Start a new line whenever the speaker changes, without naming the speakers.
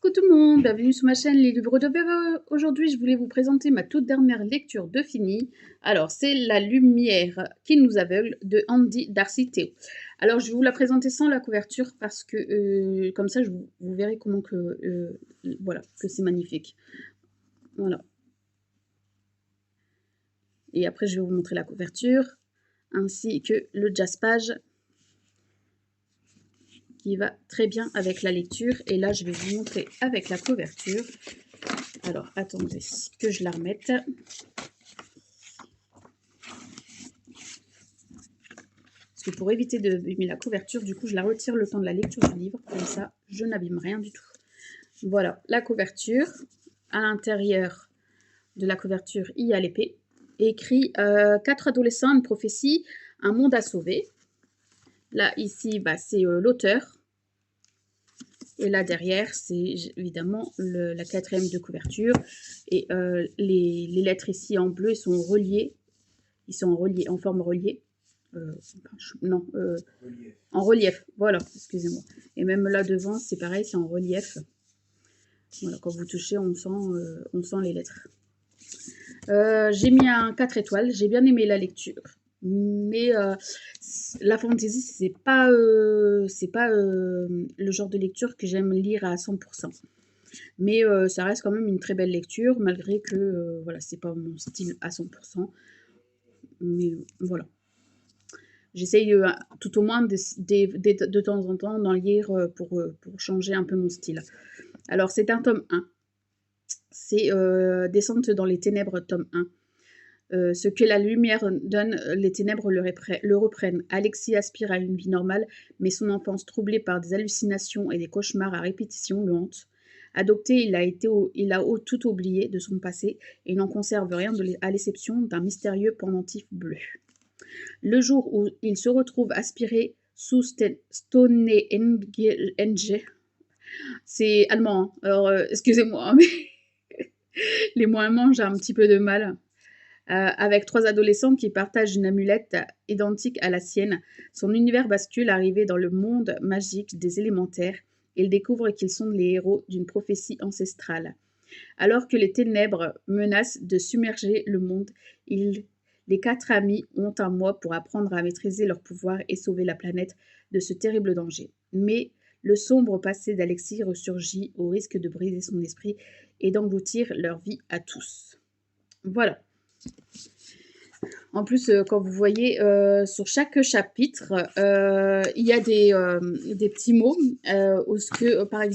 Coucou tout le monde, bienvenue sur ma chaîne Les Livres de Véro. Aujourd'hui, je voulais vous présenter ma toute dernière lecture de fini. Alors, c'est La lumière qui nous aveugle de Andy Darcy Théo. Alors, je vais vous la présenter sans la couverture parce que comme ça, vous verrez comment voilà, que c'est magnifique. Voilà. Et après, je vais vous montrer la couverture ainsi que le jaspage qui va très bien avec la lecture. Et là, je vais vous montrer avec la couverture. Alors, attendez que je la remette. Parce que pour éviter d'abîmer la couverture, du coup, je la retire le temps de la lecture du livre. Comme ça, je n'abîme rien du tout. Voilà, la couverture. À l'intérieur de la couverture, il y a l'épée. Écrit 4 adolescents, une prophétie, un monde à sauver. Là, ici, bah, c'est l'auteur. Et là, derrière, c'est évidemment la quatrième de couverture. Et les lettres ici en bleu sont reliées. Ils sont reliés, en forme reliée. En relief. Voilà, excusez-moi. Et même là devant, c'est pareil, c'est en relief. Voilà, quand vous touchez, on sent les lettres. J'ai mis un 4 étoiles. J'ai bien aimé la lecture. Mais la fantasy, c'est pas le genre de lecture que j'aime lire à 100%. Mais ça reste quand même une très belle lecture, malgré que voilà, c'est pas mon style à 100%. Mais voilà. J'essaye tout au moins de temps en temps d'en lire pour changer un peu mon style. Alors, c'est un tome 1. C'est Descente dans les ténèbres, tome 1. Ce que la lumière donne, les ténèbres le reprennent. Alexis aspire à une vie normale, mais son enfance troublée par des hallucinations et des cauchemars à répétition le hante. Adopté, il a tout oublié de son passé et n'en conserve rien à l'exception d'un mystérieux pendentif bleu. Le jour où il se retrouve aspiré sous Stonehenge, c'est allemand, hein. Alors excusez-moi, mais les mots allemands, j'ai un petit peu de mal. Avec 3 adolescents qui partagent une amulette identique à la sienne, son univers bascule arrivé dans le monde magique des élémentaires. Il découvre qu'ils sont les héros d'une prophétie ancestrale. Alors que les ténèbres menacent de submerger le monde, les 4 amis ont un mois pour apprendre à maîtriser leur pouvoir et sauver la planète de ce terrible danger. Mais le sombre passé d'Alexis ressurgit au risque de briser son esprit et d'engloutir leur vie à tous. Voilà. En plus, quand vous voyez sur chaque chapitre, il y a des petits mots, par exemple,